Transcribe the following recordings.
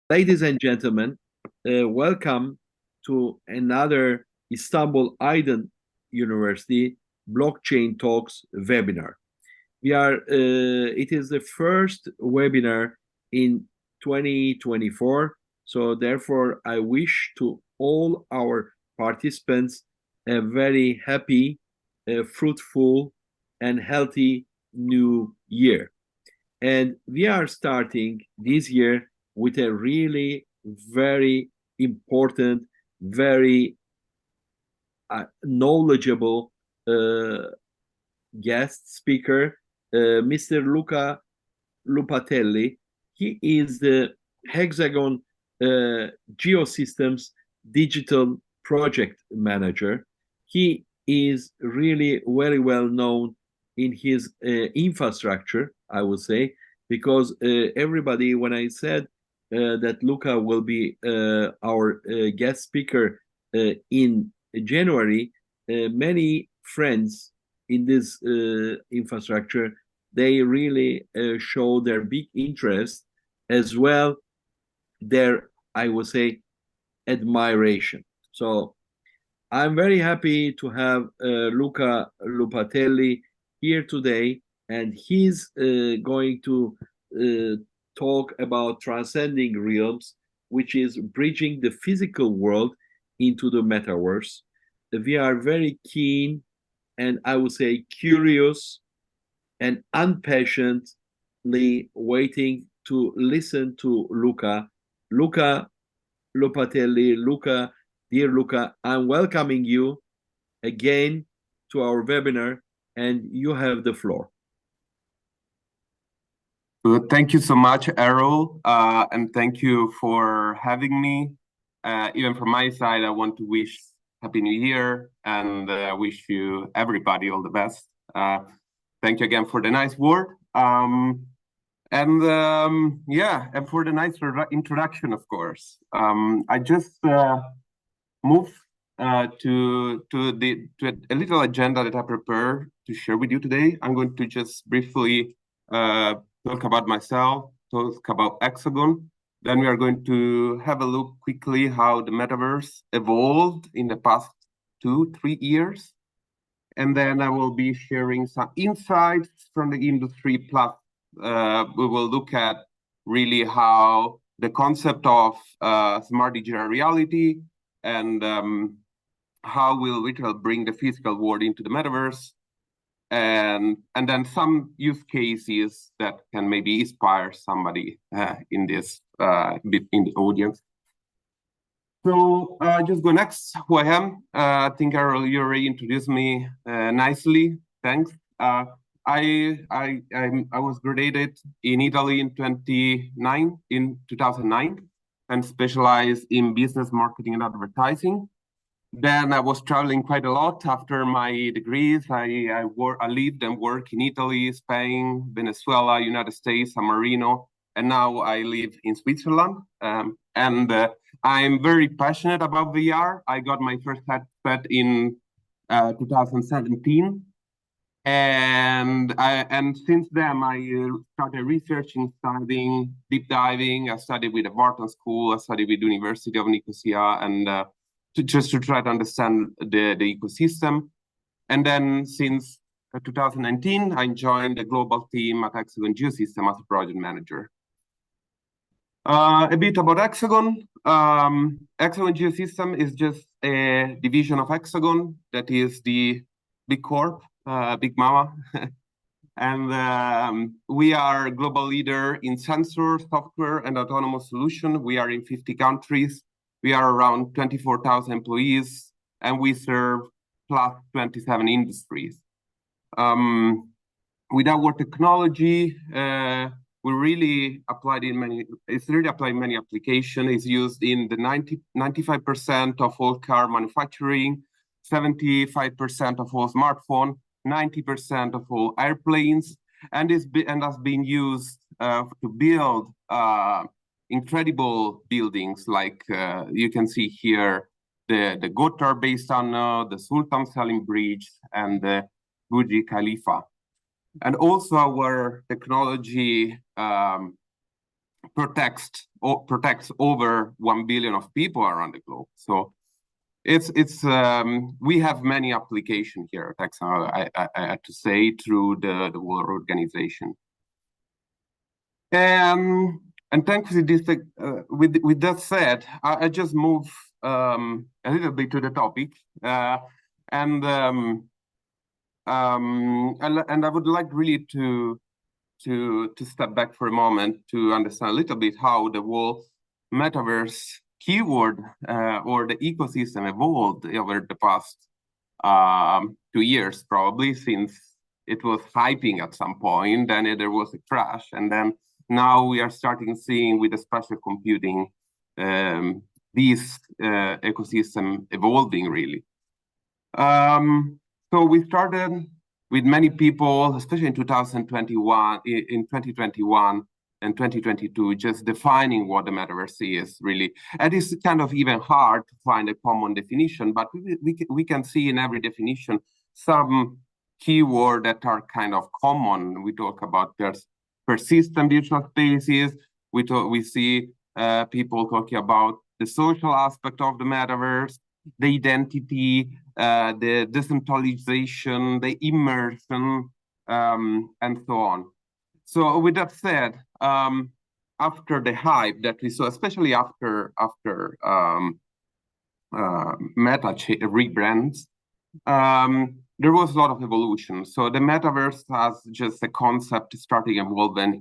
Ladies and gentlemen, welcome to another Istanbul Aydın University Blockchain Talks webinar. It is the first webinar in 2024. So therefore, I wish to all our participants a very happy, fruitful, and healthy new year. And we are starting this year with a really very important, very knowledgeable guest speaker, Mr. Luca Lupattelli. He is the Hexagon Geosystems digital project manager. He is really very well known in his infrastructure, I would say, because everybody, when I said that Luca will be our guest speaker in January, many friends in this infrastructure, they really show their big interest as well, their, I would say, admiration. So I'm very happy to have Luca Lupatelli here today, and he's going to talk about transcending realms, which is bridging the physical world into the metaverse. We are very keen and I would say curious and impatiently waiting to listen to Luca. Luca Lupatelli, Luca, dear Luca, I'm welcoming you again to our webinar, and you have the floor. Thank you so much, Erol, and thank you for having me. Even from my side, I want to wish Happy New Year and wish you everybody all the best. Thank you again for the nice word. And for the nice introduction, of course. I just moved to a little agenda that I prepared to share with you today. I'm going to just briefly talk about myself, talk about Hexagon. Then we are going to have a look quickly how the metaverse evolved in the past 2-3 years. And then I will be sharing some insights from the industry, plus we will look at really how the concept of smart digital reality and how will retail bring the physical world into the metaverse, and then some use cases that can maybe inspire somebody in this in the audience. So just go next. Who I am? I think Erol, you already introduced me nicely. Thanks. I was graduated in Italy in 2009 and specialized in business marketing and advertising. Then I was traveling quite a lot after my degrees. I lived and worked in Italy, Spain, Venezuela, United States, San Marino, and now I live in Switzerland. I'm very passionate about VR. I got my first headset in 2017. And since then, I started researching, studying, deep diving. I studied with the Wharton School. I studied with the University of Nicosia, and just to try to understand the ecosystem. And then since 2019, I joined the global team at Hexagon Geosystems as a project manager. A bit about Hexagon. Hexagon Geosystems is just a division of Hexagon that is the big corp, big mama. And we are a global leader in sensor, software, and autonomous solution. We are in 50 countries. We are around 24,000 employees, and we serve plus 27 industries. With our technology, we really applied in many. It's really applied in many applications. It's used in the 95% of all car manufacturing, 75% of all smartphone, 90% of all airplanes, and has been used to build incredible buildings like you can see here, the Gotthard Base Tunnel, the Sultan Selim Bridge, and the Burj Khalifa. And also our technology protects over 1 billion of people around the globe. So we have many applications here at Hexagon, I have to say, through the World Organization. And thankfully, with that said, I just move a little bit to the topic, and I would like really to step back for a moment to understand a little bit how the whole metaverse keyword or the ecosystem evolved over the past 2 years, probably, since it was hyping at some point, then there was a crash, and then now we are starting seeing with the spatial computing this ecosystem evolving really. So we started with many people, especially in 2021 and 2022, just defining what the metaverse is really. And it's kind of even hard to find a common definition, but we can see in every definition some keywords that are kind of common. We talk about persistent virtual spaces. We see people talking about the social aspect of the metaverse, the identity, the decentralization, the immersion, and so on. So with that said, after the hype that we saw, especially after Meta rebrands, there was a lot of evolution. So the metaverse has just a concept starting evolving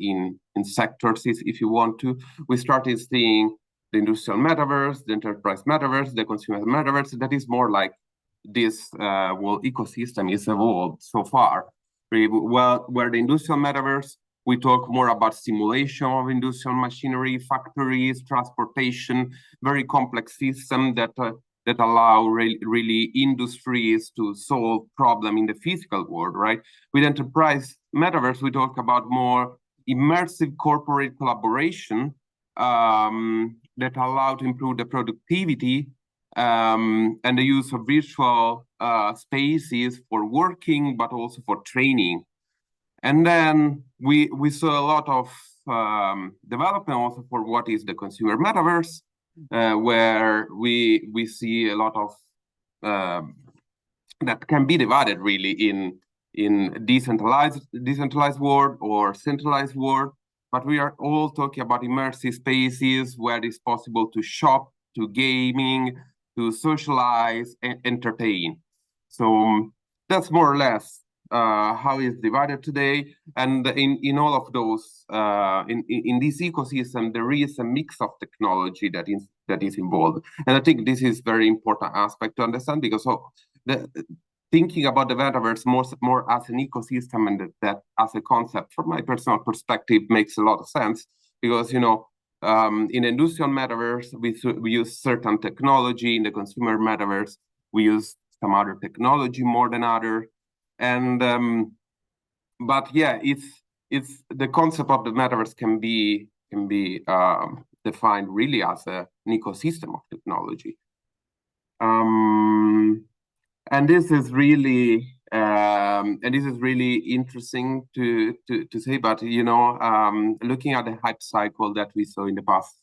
in sectors, if you want to. We started seeing the industrial metaverse, the enterprise metaverse, the consumer metaverse. That is more like this whole ecosystem is evolved so far. Well, where the industrial metaverse, we talk more about simulation of industrial machinery, factories, transportation, very complex systems that allow really industries to solve problems in the physical world, right? With enterprise metaverse, we talk about more immersive corporate collaboration that allow to improve the productivity and the use of virtual spaces for working, but also for training. And then we saw a lot of development also for what is the consumer metaverse, where we see a lot of that can be divided really in decentralized world or centralized world. But we are all talking about immersive spaces where it's possible to shop, to gaming, to socialize, and entertain. So that's more or less how it's divided today. And in all of those, in this ecosystem, there is a mix of technology that is involved. And I think this is very important aspect to understand, because thinking about the metaverse more as an ecosystem and that as a concept, from my personal perspective, makes a lot of sense, because in industrial metaverse we use certain technology. In the consumer metaverse, we use some other technology more than other. And but yeah, it's the concept of the metaverse can be defined really as an ecosystem of technology. And this is really interesting to say. But looking at the hype cycle that we saw in the past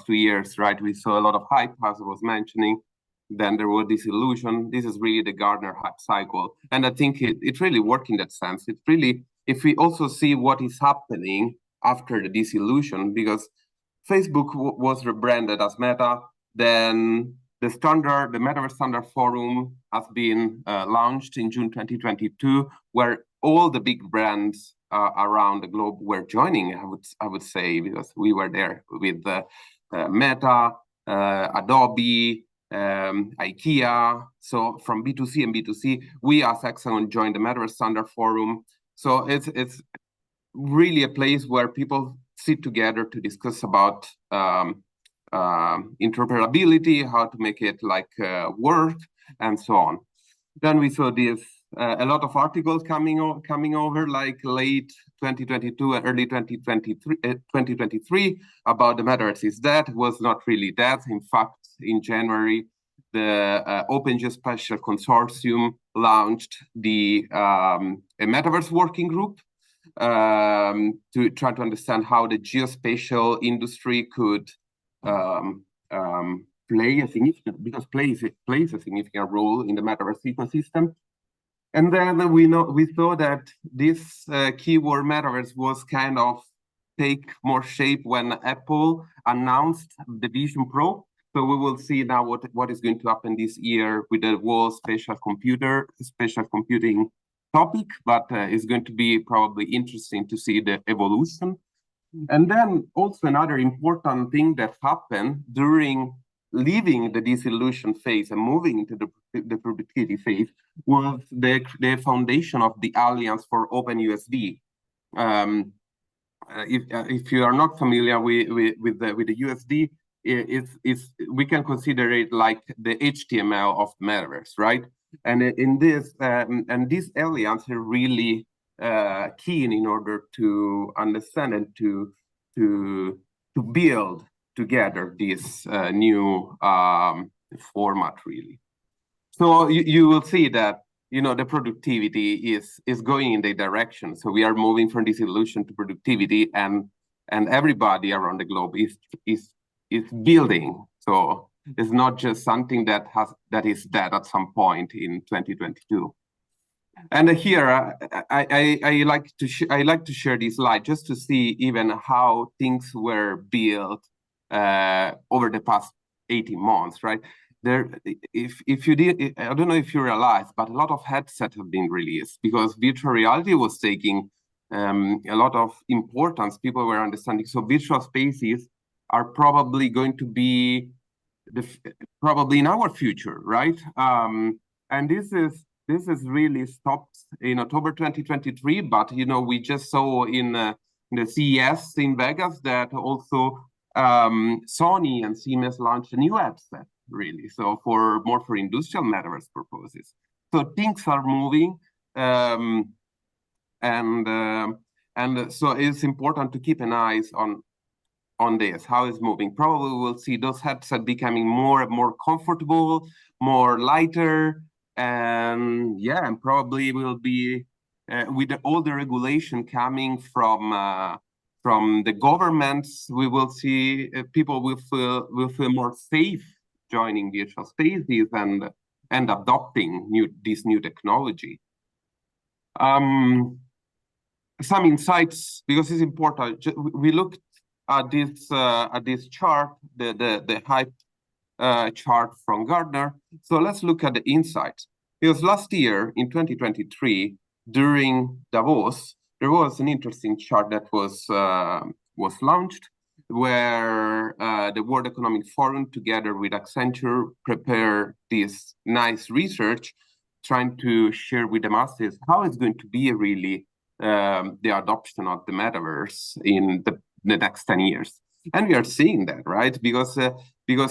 2 years, right? We saw a lot of hype, as I was mentioning. Then there was disillusion. This is really the Gartner hype cycle, and I think it really worked in that sense. It really, if we also see what is happening after the disillusion, because Facebook was rebranded as Meta, then the Metaverse Standard Forum has been launched in June 2022, where all the big brands around the globe were joining. I would say, because we were there with Meta, Adobe, IKEA. So from B2C and B2C, we as Hexagon joined the Metaverse Standard Forum. So it's really a place where people sit together to discuss about interoperability, how to make it work, and so on. Then we saw this a lot of articles coming over, like late 2022 and early 2023 about the metaverse is dead. It was not really dead. In fact, in January, the Open Geospatial Consortium launched a metaverse working group to try to understand how the geospatial industry could play a significant, because plays a significant role in the metaverse ecosystem. And then we saw that this keyword metaverse was kind of take more shape when Apple announced the Vision Pro. So we will see now what is going to happen this year with the whole spatial computing topic, but it's going to be probably interesting to see the evolution. And then also another important thing that happened during leaving the disillusion phase and moving into the productivity phase was the foundation of the Alliance for OpenUSD. If you are not familiar with the USD, we can consider it like the HTML of the metaverse, right? And in this this alliance are really keen in order to understand and to build together this new format, really. So you will see that the productivity is going in the direction. So we are moving from disillusion to productivity, and everybody around the globe is building. So it's not just something that is dead at some point in 2022. And here I like to share this slide just to see even how things were built over the past 18 months, right? If you did, I don't know if you realized, but a lot of headsets have been released because virtual reality was taking a lot of importance. People were understanding. So virtual spaces are probably going to be probably in our future, right? And this is really stopped in October 2023, but we just saw in the CES in Vegas that also Sony and Siemens launched a new headset, really. So more for industrial metaverse purposes. So things are moving, and so it's important to keep an eye on this, how it's moving. Probably we'll see those headsets becoming more and more comfortable, more lighter, and probably will be with all the regulation coming from the governments. We will see people will feel more safe joining virtual spaces and adopting this new technology. Some insights, because it's important. We looked at this chart, the hype chart from Gartner. So let's look at the insights. Because last year in 2023, during Davos, there was an interesting chart that was launched, where the World Economic Forum, together with Accenture, prepared this nice research, trying to share with the masses how it's going to be really the adoption of the metaverse in the next 10 years. And we are seeing that, right? Because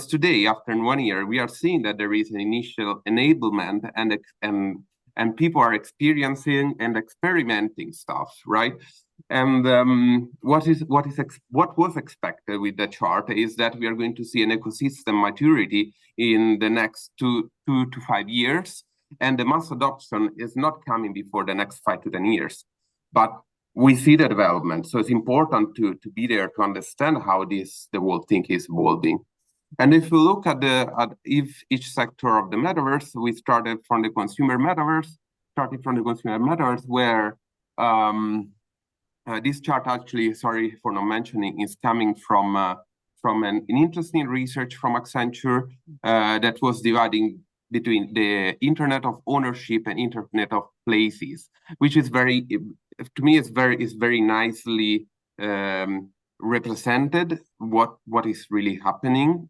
today, after 1 year, we are seeing that there is an initial enablement and people are experiencing and experimenting stuff, right? And what was expected with the chart is that we are going to see an ecosystem maturity in the next 2 to 5 years, and the mass adoption is not coming before the next 5 to 10 years. But we see the development, so it's important to be there to understand how the whole thing is evolving. And if we look at each sector of the metaverse, we started from the consumer metaverse, where this chart actually, sorry for not mentioning, is coming from an interesting research from Accenture that was dividing between the Internet of Ownership and Internet of Places, which is to me, is very nicely represented what is really happening,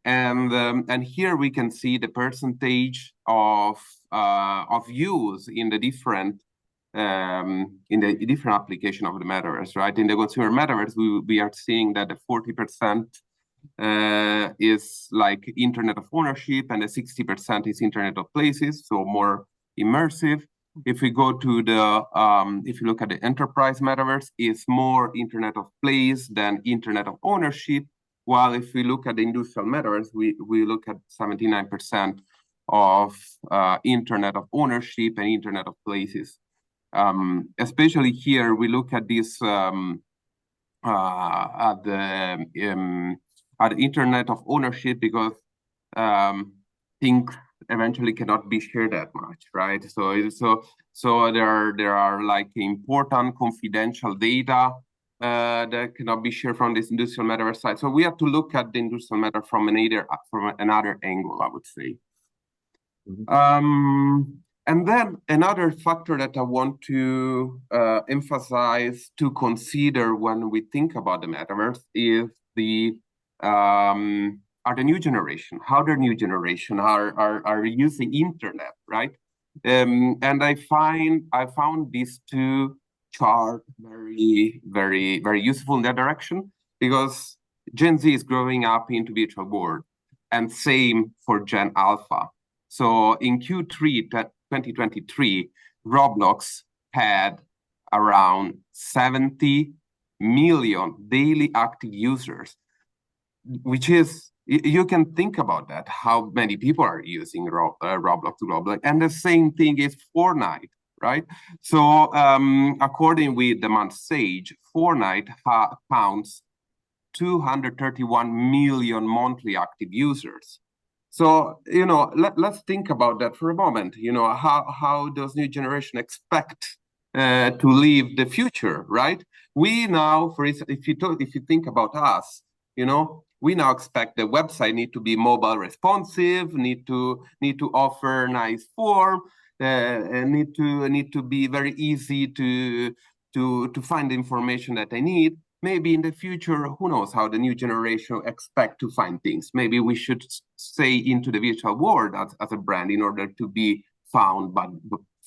and here we can see the percentage of use in the different application of the metaverse, right? In the consumer metaverse, we are seeing that the 40% is like Internet of Ownership, and the 60% is Internet of Places, so more immersive. If we go to if you look at the enterprise metaverse, it's more Internet of Place than Internet of Ownership. While if we look at the industrial metaverse, we look at 79% of Internet of Ownership and Internet of Places. Especially here, we look at this at the internet of ownership, because things eventually cannot be shared that much, right? So there are like important confidential data that cannot be shared from this industrial metaverse side. So we have to look at the industrial metaverse from another angle, I would say. And then another factor that I want to emphasize to consider when we think about the metaverse is the new generation, how the new generation are using internet, right? And I found these two charts very useful in that direction, because Gen Z is growing up into virtual world, and same for Gen Alpha. So in Q3 2023, Roblox had around 70 million daily active users, which is, you can think about that, how many people are using Roblox. And the same thing is Fortnite, right? So according with Demand Sage, Fortnite counts 231 million monthly active users. So, you know, let's think about that for a moment. You know, how does new generation expect to live the future, right? We now, for instance, if you think about us, you know, we now expect the website need to be mobile responsive, need to offer nice form, and need to be very easy to find the information that they need. Maybe in the future, who knows how the new generation expect to find things. Maybe we should stay into the virtual world as a brand in order to be found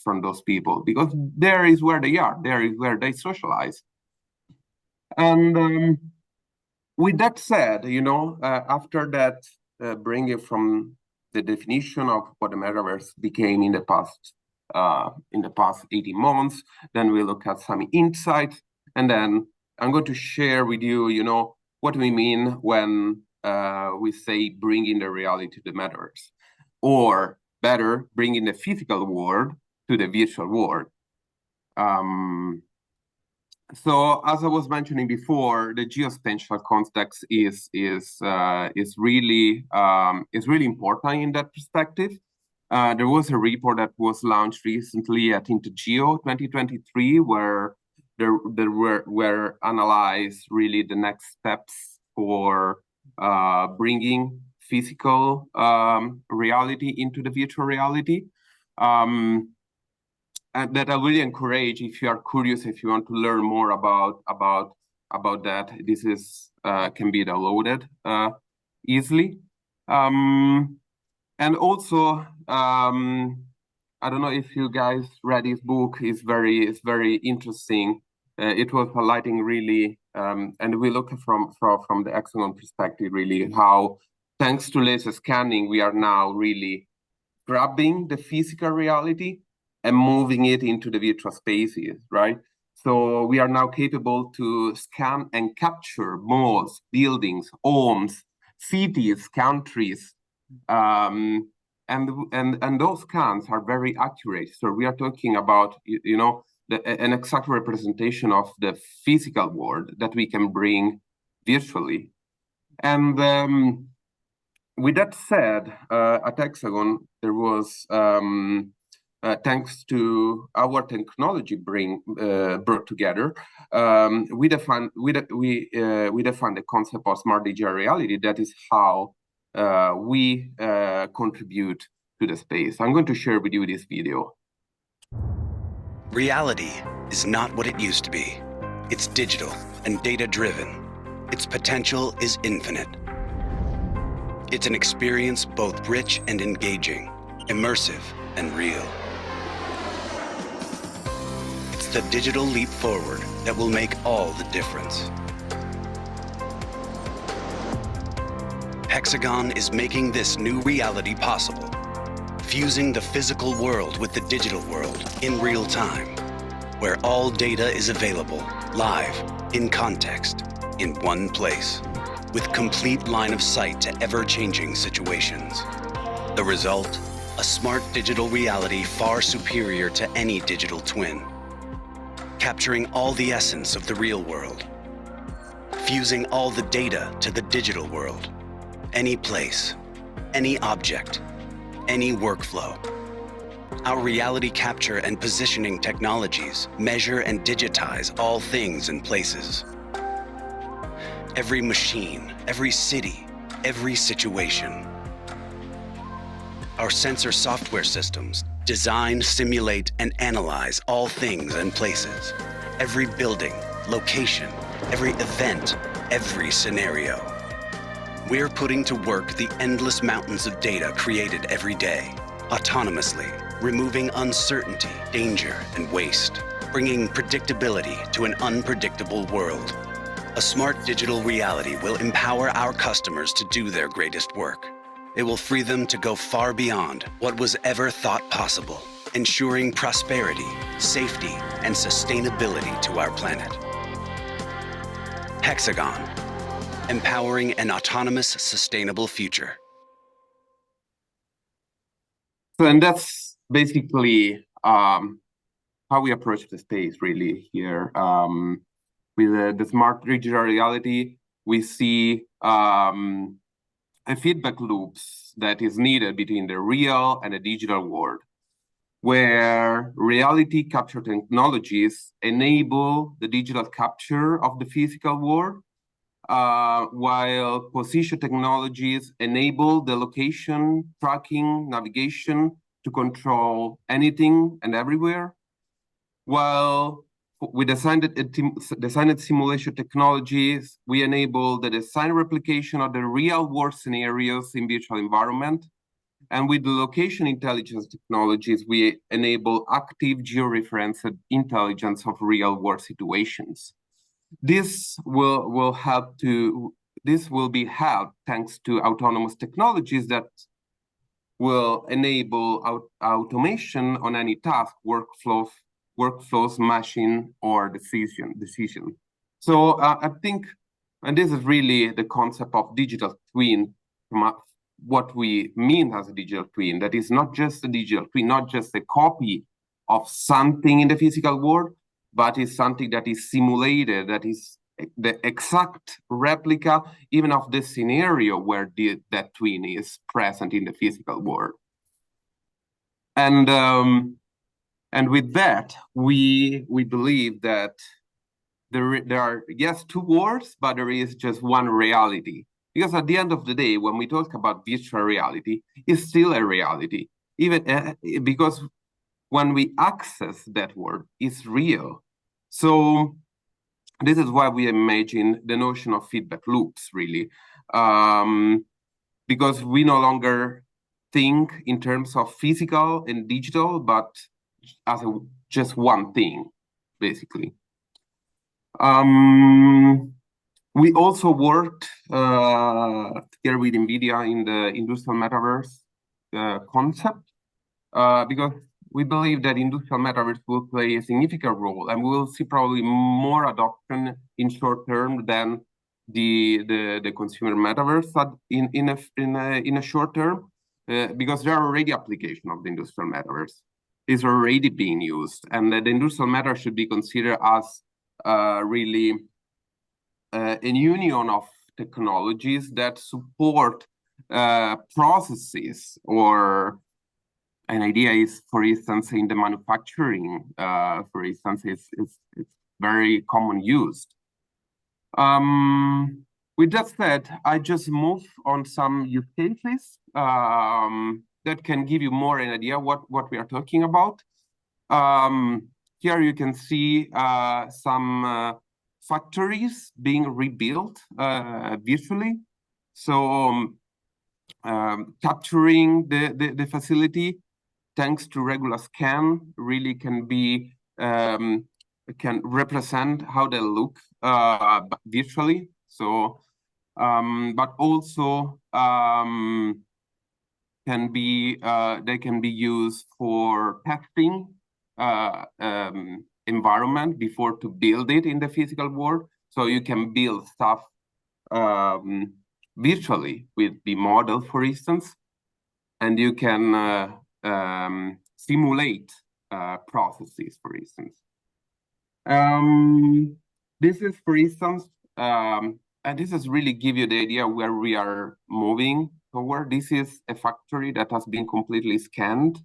from those people, because there is where they are, there is where they socialize. And with that said, you know, after that, bringing from the definition of what the metaverse became in the past 18 months, then we look at some insights, and then I'm going to share with you, you know, what we mean when we say bringing the reality to the metaverse, or better, bringing the physical world to the virtual world. So as I was mentioning before, the geospatial context is really important in that perspective. There was a report that was launched recently at InterGeo 2023, where there were analyzed really the next steps for bringing physical reality into the virtual reality. And that I really encourage, if you are curious, if you want to learn more about that, this is can be downloaded easily. And also, I don't know if you guys read his book. It's very interesting. It was highlighting really, and we look from the Hexagon perspective, really how, thanks to laser scanning, we are now really grabbing the physical reality and moving it into the virtual spaces, right? So we are now capable to scan and capture malls, buildings, homes, cities, countries, and those scans are very accurate. So we are talking about, you know, an exact representation of the physical world that we can bring virtually. And with that said, at Hexagon, there was, thanks to our technology brought together, we defined the concept of smart digital reality. That is how we contribute to the space. I'm going to share with you this video. Reality is not what it used to be. It's digital and data-driven. Its potential is infinite. It's an experience both rich and engaging, immersive and real. It's the digital leap forward that will make all the difference. Hexagon is making this new reality possible, fusing the physical world with the digital world in real time, where all data is available, live, in context, in one place, with complete line of sight to ever-changing situations. The result, a smart digital reality far superior to any digital twin, capturing all the essence of the real world, fusing all the data to the digital world, any place, any object, any workflow. Our reality capture and positioning technologies measure and digitize all things and places. Every machine, every city, every situation. Our sensor software systems design, simulate, and analyze all things and places. Every building, location, every event, every scenario. We're putting to work the endless mountains of data created every day, autonomously, removing uncertainty, danger, and waste, bringing predictability to an unpredictable world. A smart digital reality will empower our customers to do their greatest work. It will free them to go far beyond what was ever thought possible, ensuring prosperity, safety, and sustainability to our planet. Hexagon, empowering an autonomous, sustainable future. So, and that's basically how we approach the space really here. With the smart digital reality, we see a feedback loops that is needed between the real and the digital world, where reality capture technologies enable the digital capture of the physical world, while position technologies enable the location, tracking, navigation to control anything and everywhere, while with designed simulation technologies, we enable the design replication of the real-world scenarios in virtual environment. And with the location intelligence technologies, we enable active georeferenced intelligence of real-world situations. This will be helped thanks to autonomous technologies that will enable automation on any task, workflows, machine, or decision. So I think, and this is really the concept of digital twin, what we mean as a digital twin, that is not just a digital twin, not just a copy of something in the physical world, but is something that is simulated, that is the exact replica even of the scenario where that twin is present in the physical world. And with that, we believe that there are, yes, two worlds, but there is just one reality. Because at the end of the day, when we talk about virtual reality, it's still a reality. Even because when we access that world, it's real. So this is why we imagine the notion of feedback loops, really. Because we no longer think in terms of physical and digital, but as just one thing, basically. We also worked here with NVIDIA in the industrial metaverse concept, because we believe that industrial metaverse will play a significant role, and we will see probably more adoption in short term than the consumer metaverse in a short term, because there are already applications of the industrial metaverse. Is already being used, and the industrial metaverse should be considered as really a union of technologies that support processes, or an idea is, for instance, in the manufacturing, for instance, it's very common used. With that said, I just move on some use cases that can give you more an idea what we are talking about. Here you can see some factories being rebuilt virtually. So capturing the facility thanks to regular scan really can represent how they look virtually. So but also they can be used for testing environment before to build it in the physical world. So you can build stuff virtually with the model, for instance, and you can simulate processes, for instance. This is, for instance, and this is really give you the idea where we are moving toward. This is a factory that has been completely scanned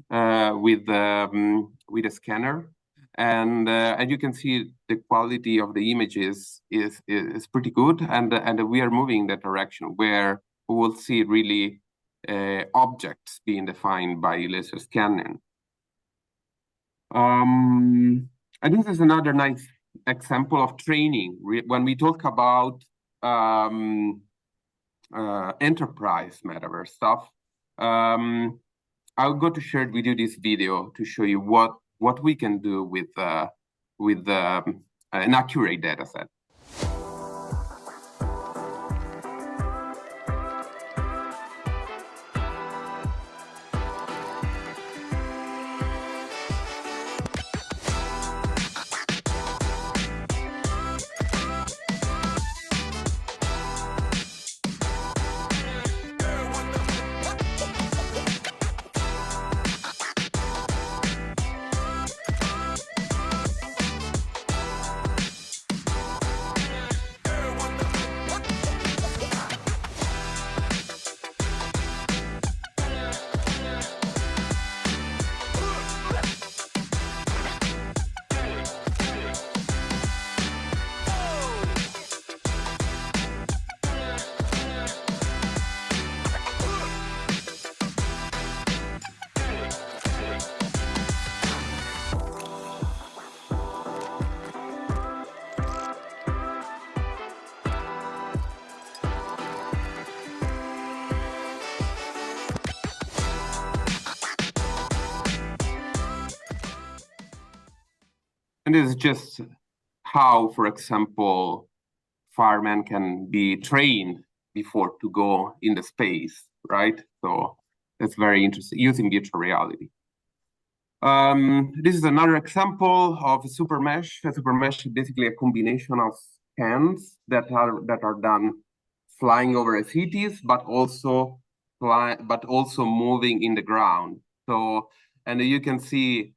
with a scanner, and you can see the quality of the images is pretty good, and we are moving in that direction where we will see really objects being defined by laser scanning. And this is another nice example of training. When we talk about enterprise metaverse stuff, I'll go to share with you this video to show you what we can do with an accurate data set. And this is just how, for example, firemen can be trained before to go in the space, right? So that's very interesting, using virtual reality. This is another example of a super mesh. A super mesh is basically a combination of scans that are done flying over cities, but also moving in the ground. So, and you can see,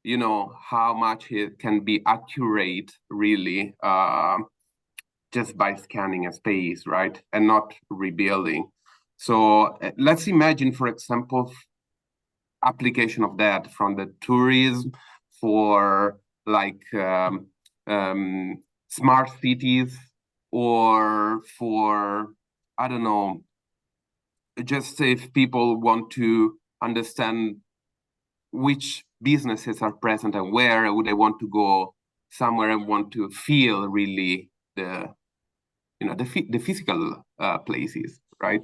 you know, how much it can be accurate, really, just by scanning a space, right, and not rebuilding. So let's imagine, for example, application of that from the tourism for like smart cities, or for, I don't know, just if people want to understand which businesses are present and where would they want to go somewhere and want to feel really the, you know, the physical places, right?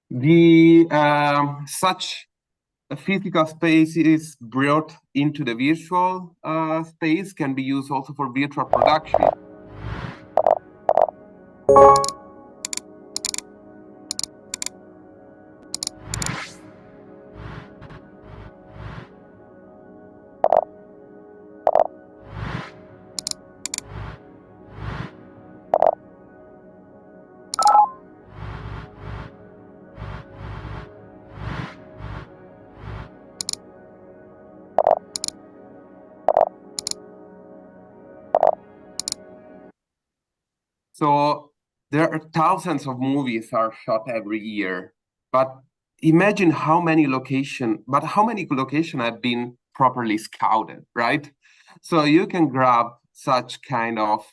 The such a physical space is brought into the virtual space can be used also for virtual production. So there are thousands of movies are shot every year, but imagine how many locations have been properly scouted, right? So you can grab such kind of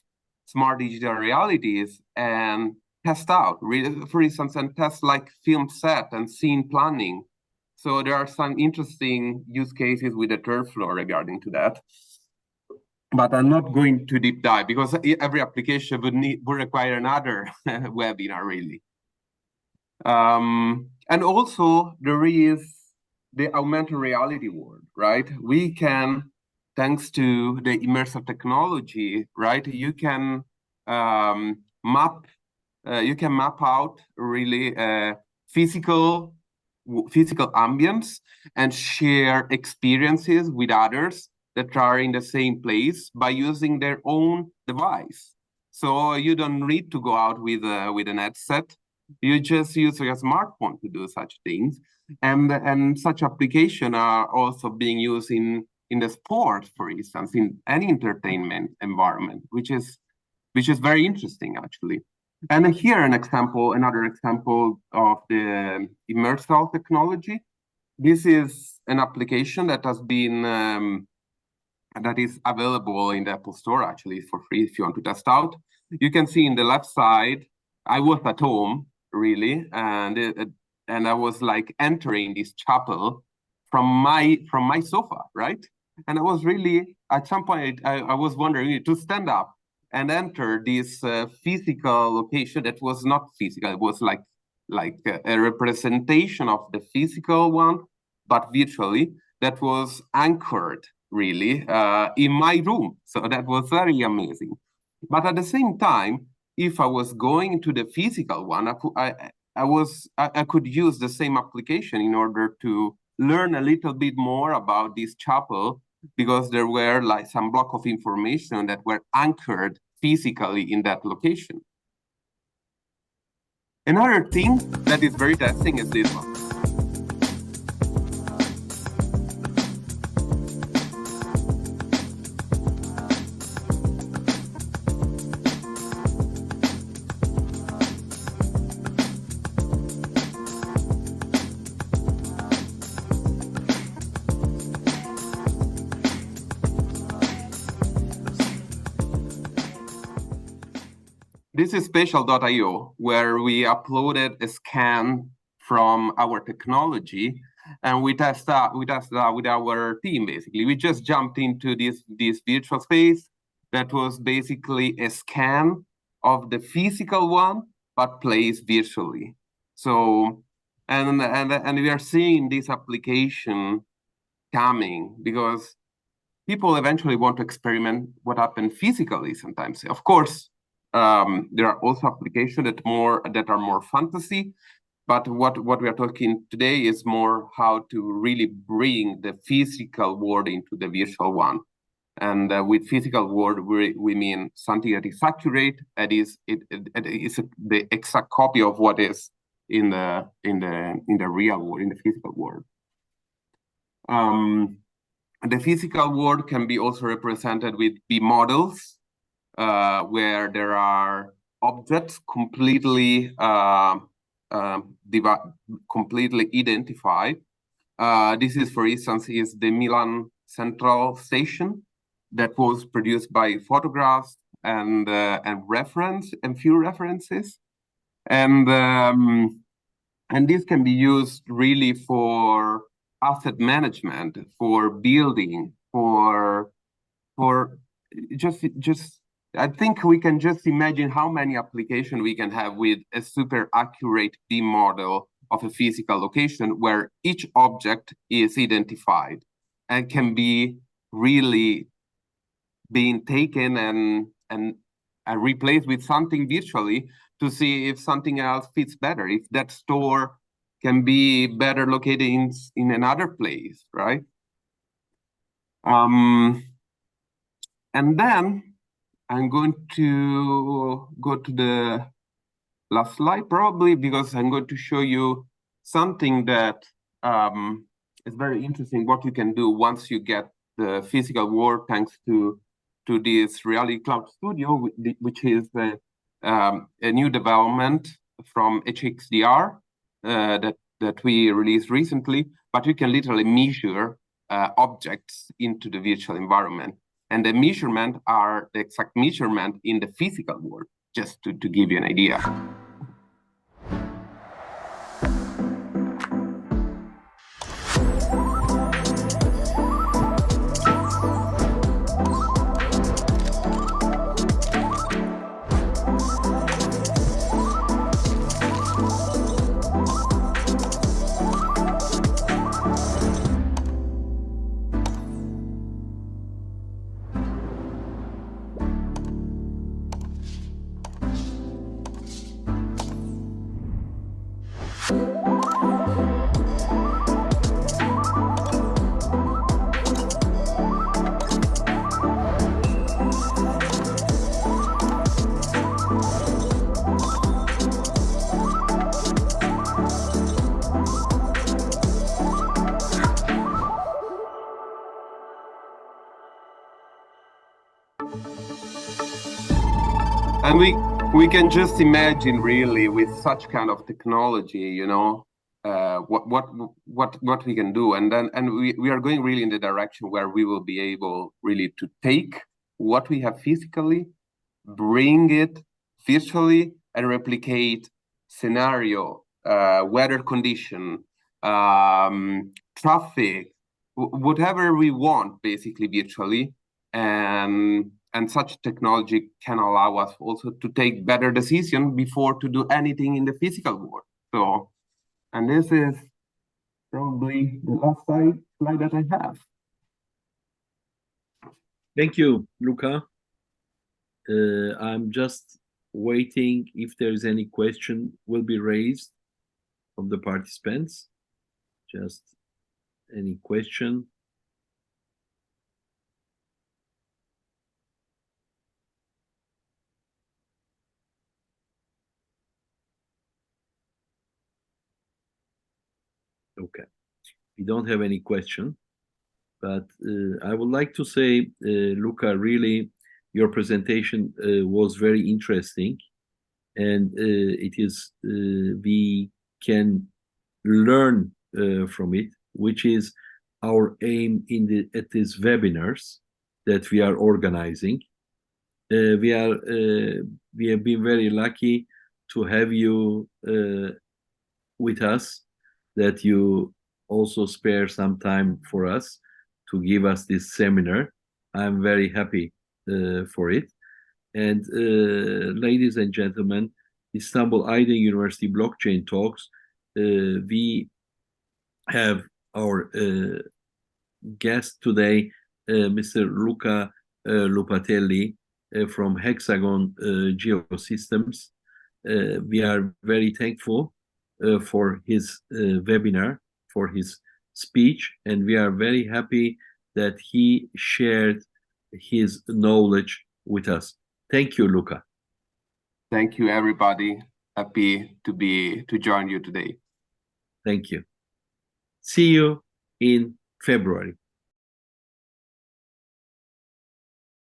smart digital realities and test out, for instance, and test like film set and scene planning. So there are some interesting use cases with the third floor regarding to that. But I'm not going to deep dive because every application would require another webinar, really. And also there is the augmented reality world, right? We can, thanks to the immersive technology, right? You can map out really physical ambience and share experiences with others that are in the same place by using their own device. So you don't need to go out with an headset. You just use your smartphone to do such things. And such applications are also being used in the sport, for instance, in any entertainment environment, which is very interesting actually. And here another example of the immersive technology. This is an application that has been that is available in the Apple Store actually for free if you want to test out. You can see in the left side, I was at home really, and I was like entering this chapel from my sofa, right? And I was really, at some point, I was wondering to stand up and enter this physical location that was not physical. It was like a representation of the physical one, but virtually, that was anchored really in my room. So that was very amazing. But at the same time, if I was going to the physical one, I could use the same application in order to learn a little bit more about this chapel, because there were like some block of information that were anchored physically in that location. Another thing that is very testing is this one. This is spatial.io, where we uploaded a scan from our technology, and we tested out with our team. Basically, we just jumped into this virtual space that was basically a scan of the physical one, but placed virtually. So, and we are seeing this application coming because people eventually want to experiment what happened physically sometimes. Of course, there are also applications that are more fantasy, but what we are talking today is more how to really bring the physical world into the virtual one. And with physical world, we mean something that is accurate, that is the exact copy of what is in the real world, in the physical world. The physical world can be also represented with B models, where there are objects completely identified. This is, for instance, is the Milan Central Station that was produced by photographs and few references, and this can be used really for asset management, for building, for just. I think we can just imagine how many applications we can have with a super accurate BIM model of a physical location where each object is identified and can be really being taken and replaced with something virtually to see if something else fits better, if that store can be better located in another place, right? And then I'm going to go to the last slide, probably, because I'm going to show you something that is very interesting, what you can do once you get the physical world, thanks to this Reality Cloud Studio, which is a new development from HXDR that we released recently, but you can literally measure objects into the virtual environment. And the measurement are the exact measurement in the physical world, just to give you an idea. And we can just imagine, really, with such kind of technology, you know, what we can do, and we are going really in the direction where we will be able really to take what we have physically, bring it virtually, and replicate scenario, weather condition, traffic, whatever we want, basically virtually, and such technology can allow us also to take better decisions before to do anything in the physical world. So, and this is probably the last slide that I have. Thank you, Luca. I'm just waiting if there is any question will be raised from the participants. Just any question. Okay, we don't have any question, but I would like to say, Luca, really, your presentation was very interesting, and it is we can learn from it, which is our aim at these webinars that we are organizing. We have been very lucky to have you with us, that you also spare some time for us to give us this seminar. I'm very happy for it. And ladies and gentlemen, Istanbul Aydın University Blockchain Talks, we have our guest today, Mr. Luca Lupattelli from Hexagon Geosystems. We are very thankful for his webinar, for his speech, and we are very happy that he shared his knowledge with us. Thank you, Luca. Thank you, everybody. Happy to join you today. Thank you. See you in February.